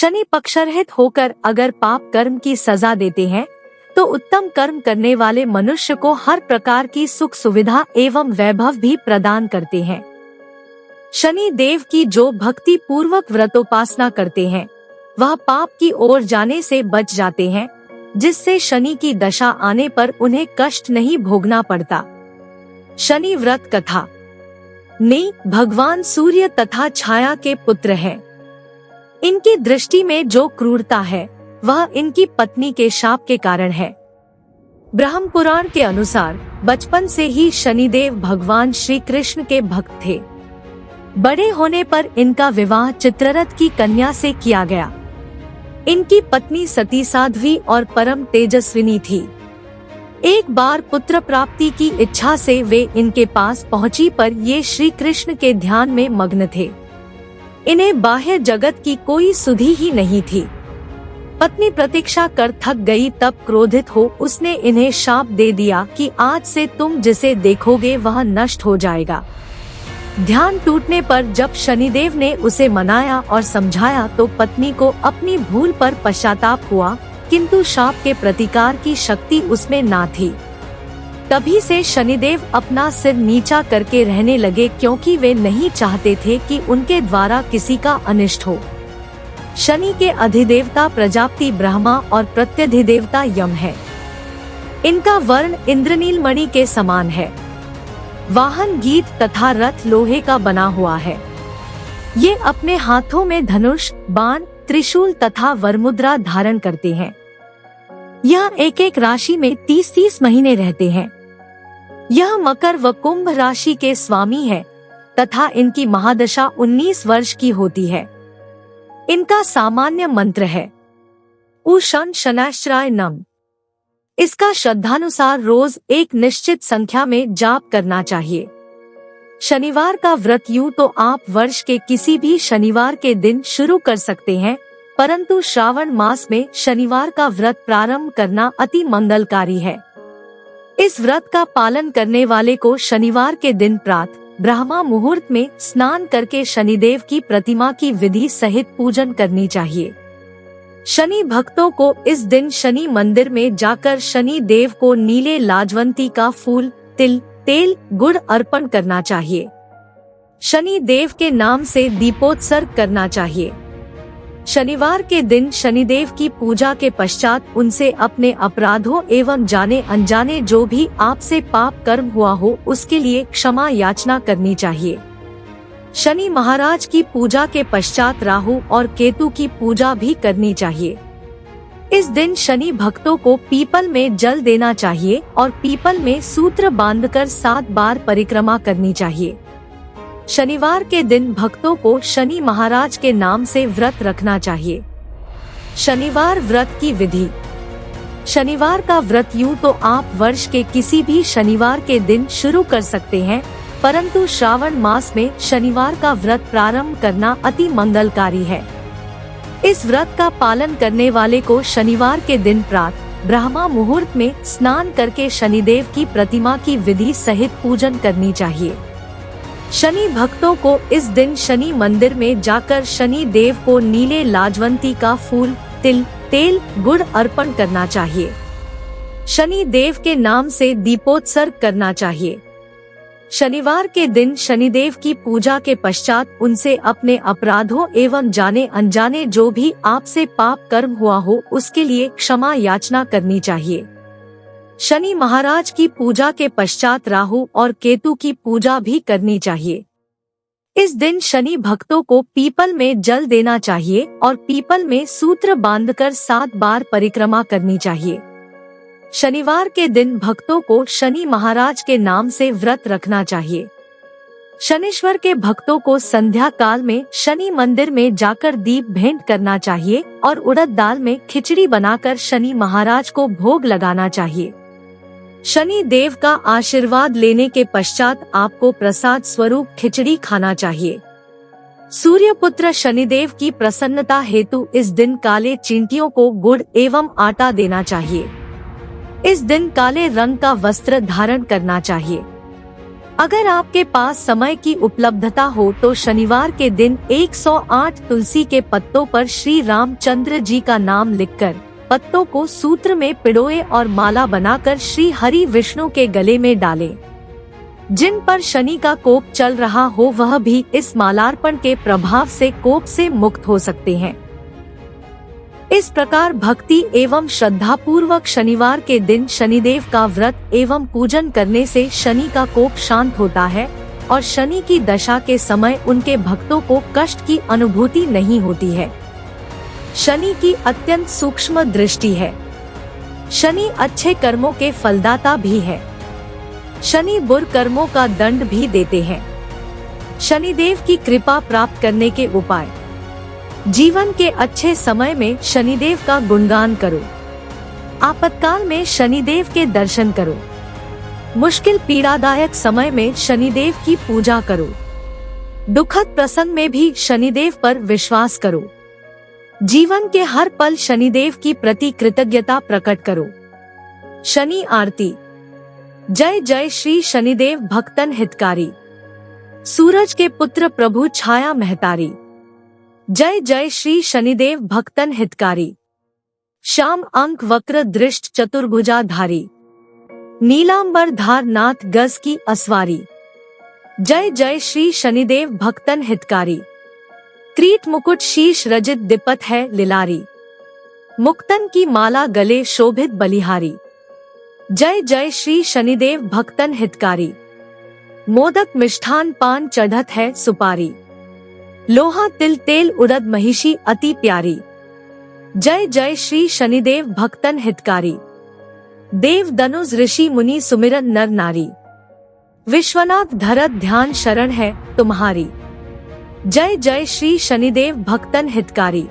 शनि पक्षरहित होकर अगर पाप कर्म की सजा देते हैं तो उत्तम कर्म करने वाले मनुष्य को हर प्रकार की सुख सुविधा एवं वैभव भी प्रदान करते हैं। शनि देव की जो भक्ति पूर्वक व्रतोपासना करते हैं वह पाप की ओर जाने से बच जाते हैं, जिससे शनि की दशा आने पर उन्हें कष्ट नहीं भोगना पड़ता। शनि व्रत कथा। ने भगवान सूर्य तथा छाया के पुत्र हैं। इनकी दृष्टि में जो क्रूरता है वह इनकी पत्नी के शाप के कारण है। ब्रह्म पुराण के अनुसार बचपन से ही शनिदेव भगवान श्री कृष्ण के भक्त थे। बड़े होने पर इनका विवाह चित्ररथ की कन्या से किया गया। इनकी पत्नी सती साध्वी और परम तेजस्विनी थी। एक बार पुत्र प्राप्ति की इच्छा से वे इनके पास पहुंची, पर ये श्री कृष्ण के ध्यान में मग्न थे। इन्हें बाह्य जगत की कोई सुधि ही नहीं थी। पत्नी प्रतीक्षा कर थक गई, तब क्रोधित हो उसने इन्हें शाप दे दिया कि आज से तुम जिसे देखोगे वह नष्ट हो जाएगा। ध्यान टूटने पर जब शनिदेव ने उसे मनाया और समझाया तो पत्नी को अपनी भूल पर पश्चाताप हुआ, किंतु शाप के प्रतिकार की शक्ति उसमें ना थी। तभी से शनिदेव अपना सिर नीचा करके रहने लगे, क्योंकि वे नहीं चाहते थे कि उनके द्वारा किसी का अनिष्ट हो। शनि के अधिदेवता प्रजापति ब्रह्मा और प्रत्यधिदेवता यम है। इनका वर्ण इंद्रनील मणि के समान है। वाहन गीत तथा रथ लोहे का बना हुआ है। ये अपने हाथों में धनुष, बाण, त्रिशूल तथा वरमुद्रा धारण करते हैं। यह एक एक राशि में 30-30 महीने रहते हैं। यह मकर व कुंभ राशि के स्वामी है तथा इनकी महादशा 19 वर्ष की होती है। इनका सामान्य मंत्र है उषण शनैश्चराय नम। इसका श्रद्धानुसार रोज एक निश्चित संख्या में जाप करना चाहिए। शनिवार का व्रत यूं तो आप वर्ष के किसी भी शनिवार के दिन शुरू कर सकते हैं, परंतु श्रावण मास में शनिवार का व्रत प्रारंभ करना अति मंगलकारी है। इस व्रत का पालन करने वाले को शनिवार के दिन प्रातः ब्रह्मा मुहूर्त में स्नान करके शनिदेव की प्रतिमा की विधि सहित पूजन करनी चाहिए। शनि भक्तों को इस दिन शनि मंदिर में जाकर शनि देव को नीले लाजवंती का फूल, तिल, तेल, गुड़ अर्पण करना चाहिए। शनि देव के नाम से दीपोत्सर्ग करना चाहिए। शनिवार के दिन शनिदेव की पूजा के पश्चात उनसे अपने अपराधों एवं जाने अनजाने जो भी आपसे पाप कर्म हुआ हो उसके लिए क्षमा याचना करनी चाहिए। शनि महाराज की पूजा के पश्चात राहु और केतु की पूजा भी करनी चाहिए। इस दिन शनि भक्तों को पीपल में जल देना चाहिए और पीपल में सूत्र बांधकर 7 बार परिक्रमा करनी चाहिए। शनिवार के दिन भक्तों को शनि महाराज के नाम से व्रत रखना चाहिए। शनिवार व्रत की विधि। शनिवार का व्रत यूं तो आप वर्ष के किसी भी शनिवार के दिन शुरू कर सकते हैं, परंतु श्रावण मास में शनिवार का व्रत प्रारंभ करना अति मंगलकारी है। इस व्रत का पालन करने वाले को शनिवार के दिन प्रातः ब्रह्मा मुहूर्त में स्नान करके शनिदेव की प्रतिमा की विधि सहित पूजन करनी चाहिए। शनि भक्तों को इस दिन शनि मंदिर में जाकर शनि देव को नीले लाजवंती का फूल, तिल, तेल, गुड़ अर्पण करना चाहिए। शनि देव के नाम से दीपोत्सर्ग करना चाहिए। शनिवार के दिन शनिदेव की पूजा के पश्चात उनसे अपने अपराधों एवं जाने अनजाने जो भी आपसे पाप कर्म हुआ हो उसके लिए क्षमा याचना करनी चाहिए। शनि महाराज की पूजा के पश्चात राहु और केतु की पूजा भी करनी चाहिए। इस दिन शनि भक्तों को पीपल में जल देना चाहिए और पीपल में सूत्र बांधकर 7 बार परिक्रमा करनी चाहिए। शनिवार के दिन भक्तों को शनि महाराज के नाम से व्रत रखना चाहिए। शनिश्वर के भक्तों को संध्या काल में शनि मंदिर में जाकर दीप भेंट करना चाहिए और उड़द दाल में खिचड़ी बनाकर शनि महाराज को भोग लगाना चाहिए। शनि देव का आशीर्वाद लेने के पश्चात आपको प्रसाद स्वरूप खिचड़ी खाना चाहिए। सूर्य पुत्र शनिदेव की प्रसन्नता हेतु इस दिन काले चींटियों को गुड़ एवं आटा देना चाहिए। इस दिन काले रंग का वस्त्र धारण करना चाहिए। अगर आपके पास समय की उपलब्धता हो तो शनिवार के दिन 108 तुलसी के पत्तों पर श्री रामचंद्र जी का नाम लिखकर पत्तों को सूत्र में पिरोए और माला बनाकर श्री हरि विष्णु के गले में डालें। जिन पर शनि का कोप चल रहा हो वह भी इस मालार्पण के प्रभाव से कोप से मुक्त हो सकते हैं। इस प्रकार भक्ति एवं श्रद्धा पूर्वक शनिवार के दिन शनिदेव का व्रत एवं पूजन करने से शनि का कोप शांत होता है और शनि की दशा के समय उनके भक्तों को कष्ट की अनुभूति नहीं होती है। शनि की अत्यंत सूक्ष्म दृष्टि है। शनि अच्छे कर्मों के फलदाता भी है। शनि बुरे कर्मों का दंड भी देते हैं। शनिदेव की कृपा प्राप्त करने के उपाय। जीवन के अच्छे समय में शनिदेव का गुणगान करो। आपातकाल में शनिदेव के दर्शन करो। मुश्किल पीड़ादायक समय में शनिदेव की पूजा करो। दुखद प्रसंग में भी शनिदेव पर विश्वास करो। जीवन के हर पल शनिदेव की प्रति कृतज्ञता प्रकट करो। शनि आरती। जय जय श्री शनिदेव भक्तन हितकारी। सूरज के पुत्र प्रभु छाया महतारी। जय जय श्री शनिदेव भक्तन हितकारी। श्याम अंक वक्र दृष्ट चतुर्भुजाधारी। नीलांबर धार नाथ गज की असवारी। जय जय श्री शनिदेव भक्तन हितकारी। क्रीट मुकुट शीश रजित दिपत है लिलारी। मुक्तन की माला गले शोभित बलिहारी। जय जय श्री शनिदेव भक्तन हितकारी। मोदक मिष्ठान पान चढ़त है सुपारी। लोहा तिल तेल उड़द महिषी अति प्यारी। जय जय श्री शनिदेव भक्तन हितकारी। देव दनुज ऋषि मुनि सुमिरन नर नारी। विश्वनाथ धरत ध्यान शरण है तुम्हारी। जय जय श्री शनिदेव भक्तन हितकारी।